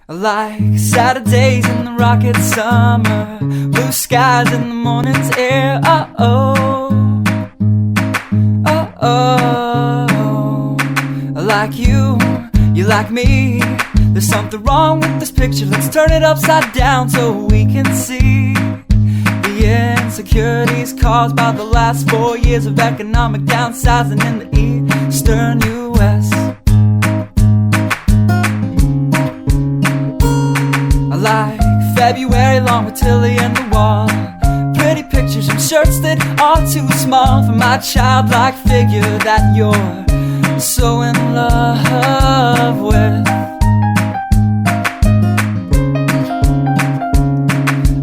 Like Saturdays in the rocket summer, blue skies in the morning's air. Oh, oh, oh, oh. Like you like me. There's something wrong with this picture. Let's turn it upside down so we can see the insecurities caused by the last 4 years of economic downsizing in the eastern U.S. I like February long with Tilly and the wall, pretty pictures and shirts that are too small for my childlike figure that you're so in love with.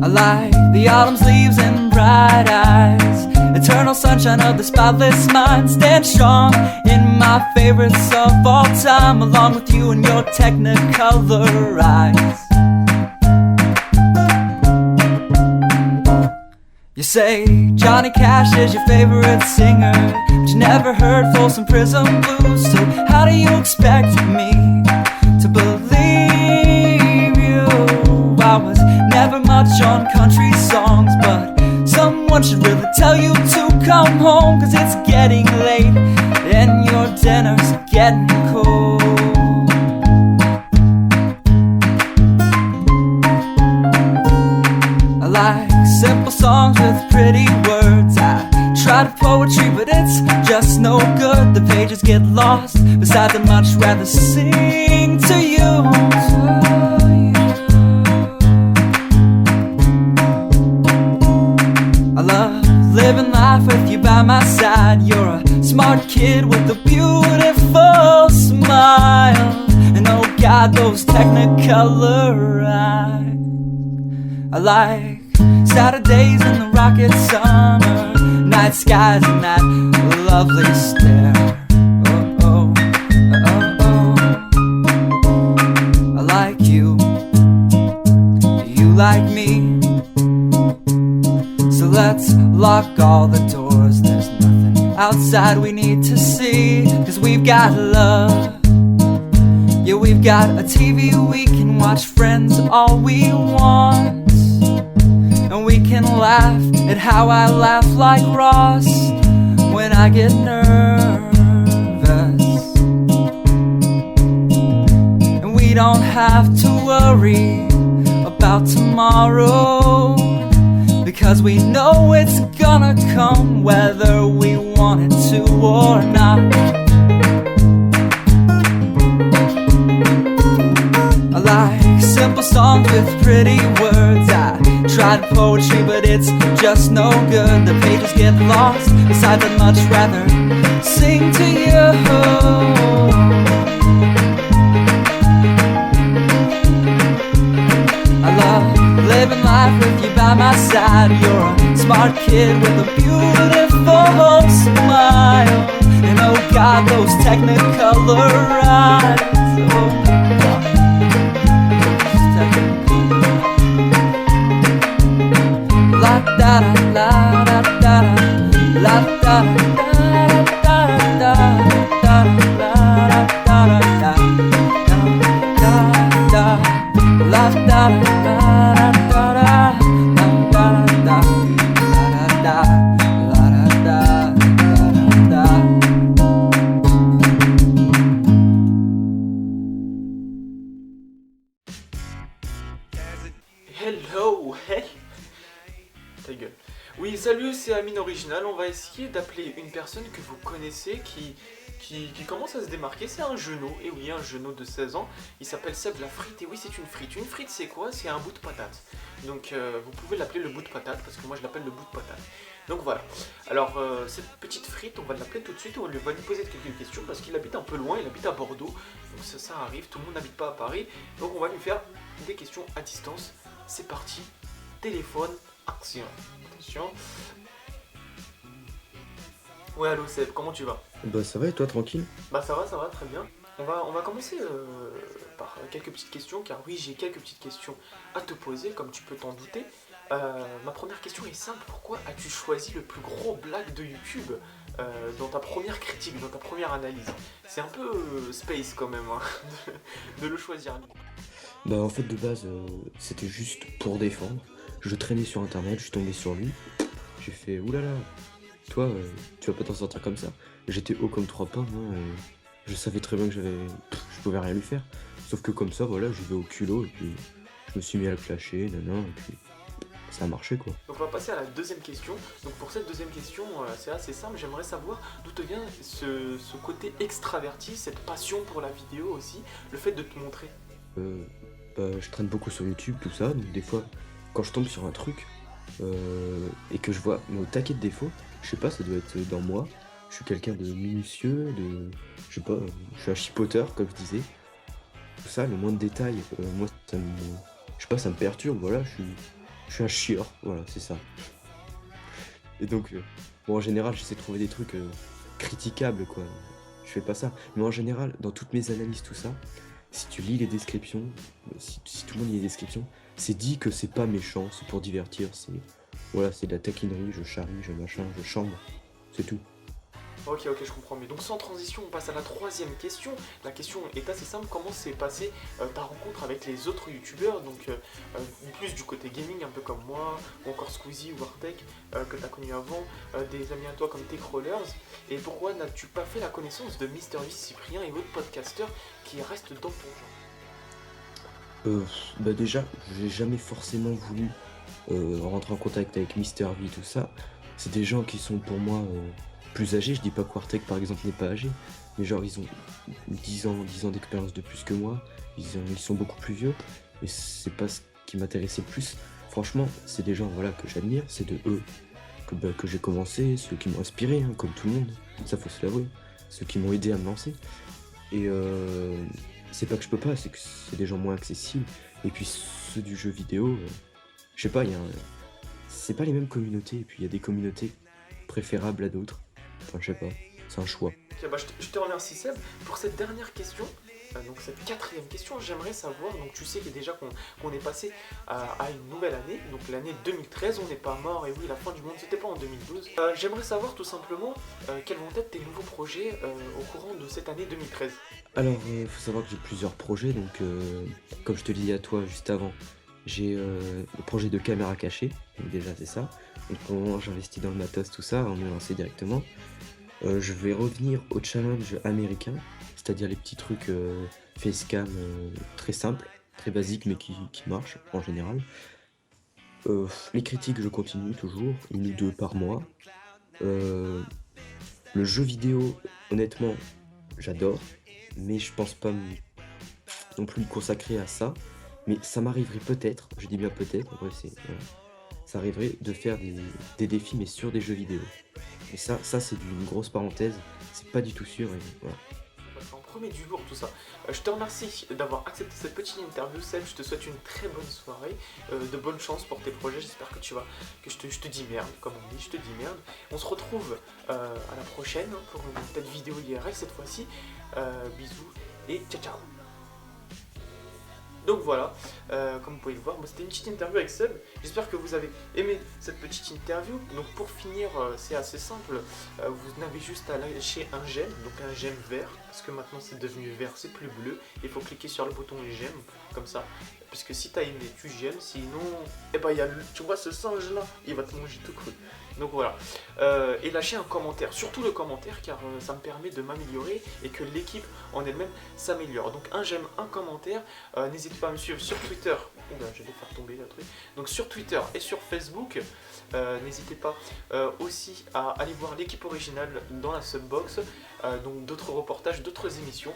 I like the autumn's leaves and bright eyes, eternal sunshine of the spotless mind. Stand strong in my favorites of all time, along with you and your technicolor eyes. You say Johnny Cash is your favorite singer, but you never heard Folsom Prison Blues. So how do you expect me to believe you? I was never much on country songs, but someone should really tell you to come home, 'cause it's getting late and your dinner's getting cold. I like simple songs with pretty words. I try to poetry, but it's just no good. The pages get lost. Besides, I'd much rather sing to you. I love living life with you by my side. You're a smart kid with a beautiful smile, and oh God, those technicolor eyes. I like Saturdays in the rocket summer, night skies and that lovely stare. Oh, oh, oh, oh. I like you, you like me. So let's lock all the doors. There's nothing outside we need to see, 'cause we've got love. Yeah, we've got a TV we can watch, Friends all we want. And we can laugh at how I laugh like Ross when I get nervous. And we don't have to worry about tomorrow, because we know it's gonna come whether we want it to or not. I like simple songs with pretty words. I tried poetry, but it's just no good. The pages get lost. Besides, I'd much rather sing to you. I love living life with you by my side. You're a smart kid with a beautiful smile, and oh God, those technicolor eyes. Oh. La da da da da la da da da da Hello, hey. Ta gueule. Oui, salut, c'est Amine Original. On va essayer d'appeler une personne que vous connaissez qui commence à se démarquer. C'est un genou, et oui, un genou de 16 ans. Il s'appelle Seb la frite, et oui, c'est une frite. Une frite, c'est quoi? C'est un bout de patate. Donc, vous pouvez l'appeler le bout de patate, parce que moi, je l'appelle le bout de patate. Donc voilà. Alors, cette petite frite, on va l'appeler tout de suite. On va lui poser quelques questions, parce qu'il habite un peu loin. Il habite à Bordeaux. Donc ça arrive, tout le monde n'habite pas à Paris. Donc on va lui faire des questions à distance. C'est parti. Téléphone, action. Attention. Ouais, allô Seb, comment tu vas? Bah ça va et toi, tranquille? Bah ça va, très bien. On va commencer par quelques petites questions, car oui, j'ai quelques petites questions à te poser, comme tu peux t'en douter. Ma première question est simple. Pourquoi as-tu choisi le plus gros blague de YouTube dans ta première critique, dans ta première analyse? C'est un peu space quand même, hein, de le choisir. Bah en fait de base c'était juste pour défendre. Je traînais sur internet, je suis tombé sur lui. J'ai fait oulala, toi tu vas pas t'en sortir comme ça. J'étais haut comme trois pommes, hein, je savais très bien que je pouvais rien lui faire. Sauf que comme ça voilà, je vais au culot et puis je me suis mis à le clasher, et puis ça a marché quoi. Donc on va passer à la deuxième question. Donc pour cette deuxième question, c'est assez simple, j'aimerais savoir d'où te vient ce côté extraverti, cette passion pour la vidéo aussi, le fait de te montrer. Bah, je traîne beaucoup sur YouTube, tout ça, donc des fois, quand je tombe sur un truc et que je vois mais au taquet de défauts, je sais pas, ça doit être dans moi. Je suis quelqu'un de minutieux, je sais pas, je suis un chipoteur, comme je disais. Tout ça, le moins de détails, moi, je sais pas, ça me perturbe, voilà, je suis un chieur, voilà, c'est ça. Et donc, bon, en général, j'essaie de trouver des trucs critiquables, quoi. Je fais pas ça. Mais en général, dans toutes mes analyses, tout ça, si tu lis les descriptions, si tout le monde lit les descriptions, c'est dit que c'est pas méchant, c'est pour divertir, voilà, c'est de la taquinerie, je charrie, je machin, je chambre, c'est tout. Ok, je comprends mieux. Donc sans transition, on passe à la troisième question. La question est assez simple. Comment s'est passée ta rencontre avec les autres youtubeurs, donc plus du côté gaming, un peu comme moi, ou encore Squeezie ou Artec, que tu as connu avant, des amis à toi comme Techrollers, et pourquoi n'as-tu pas fait la connaissance de MrV, Cyprien et autres podcasteurs qui restent dans ton genre? Bah déjà, j'ai jamais forcément voulu rentrer en contact avec MrV, tout ça. C'est des gens qui sont pour moi plus âgés. Je dis pas que Quartec par exemple n'est pas âgé, mais genre ils ont 10 ans d'expérience de plus que moi, ils sont beaucoup plus vieux, et c'est pas ce qui m'intéressait le plus. Franchement, c'est des gens voilà, que j'admire, c'est de eux que j'ai commencé, ceux qui m'ont inspiré, hein, comme tout le monde, ça faut se l'avouer, ceux qui m'ont aidé à me lancer. Et c'est pas que je peux pas, c'est que c'est des gens moins accessibles. Et puis ceux du jeu vidéo, je sais pas, c'est pas les mêmes communautés, et puis il y a des communautés préférables à d'autres. Enfin, je sais pas, c'est un choix. Ok, bah, je te remercie Seb. Pour cette dernière question, donc cette quatrième question, j'aimerais savoir, donc tu sais que déjà qu'on est passé à une nouvelle année, donc l'année 2013, on n'est pas mort, et oui, la fin du monde, c'était pas en 2012. J'aimerais savoir tout simplement quels vont être tes nouveaux projets au courant de cette année 2013. Alors, faut savoir que j'ai plusieurs projets, donc comme je te l'ai dit à toi juste avant, j'ai le projet de caméra cachée, donc déjà c'est ça. Donc pour le moment j'investis dans le matos, tout ça, on est lancé directement. Je vais revenir au challenge américain, c'est-à-dire les petits trucs facecam très simples, très basiques mais qui marchent en général. Les critiques je continue toujours, 1 ou 2 par mois. Le jeu vidéo, honnêtement, j'adore, mais je pense pas non plus me consacrer à ça. Mais ça m'arriverait peut-être, je dis bien peut-être, en vrai voilà, ça arriverait de faire des défis mais sur des jeux vidéo. Et ça c'est une grosse parenthèse, c'est pas du tout sûr et voilà. On promet du lourd tout ça. Je te remercie d'avoir accepté cette petite interview Seb, je te souhaite une très bonne soirée, de bonnes chances pour tes projets, j'espère que je te dis merde, comme on dit, je te dis merde. On se retrouve à la prochaine hein, pour une peut-être vidéo IRL cette fois-ci. Bisous et ciao ciao. Donc voilà, comme vous pouvez le voir, c'était une petite interview avec Seb. J'espère que vous avez aimé cette petite interview. Donc pour finir, c'est assez simple. Vous n'avez juste à lâcher un j'aime, donc un j'aime vert, parce que maintenant c'est devenu vert, c'est plus bleu. Il faut cliquer sur le bouton j'aime, comme ça. Puisque si t'as aimé, tu j'aimes. Sinon, eh ben, tu vois ce singe là, il va te manger tout cru. Donc voilà. Et lâchez un commentaire, surtout le commentaire, car ça me permet de m'améliorer et que l'équipe en elle-même s'améliore. Donc un j'aime, un commentaire. N'hésitez pas à me suivre sur Twitter. Oula, je vais faire tomber le truc. Donc sur Twitter et sur Facebook. N'hésitez pas aussi à aller voir l'équipe originale dans la subbox. Donc d'autres reportages, d'autres émissions.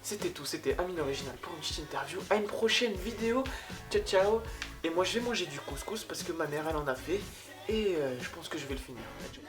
C'était tout, c'était Amine Original pour une petite interview. À une prochaine vidéo. Ciao ciao. Et moi je vais manger du couscous parce que ma mère elle en a fait. Et je pense que je vais le finir. Ciao.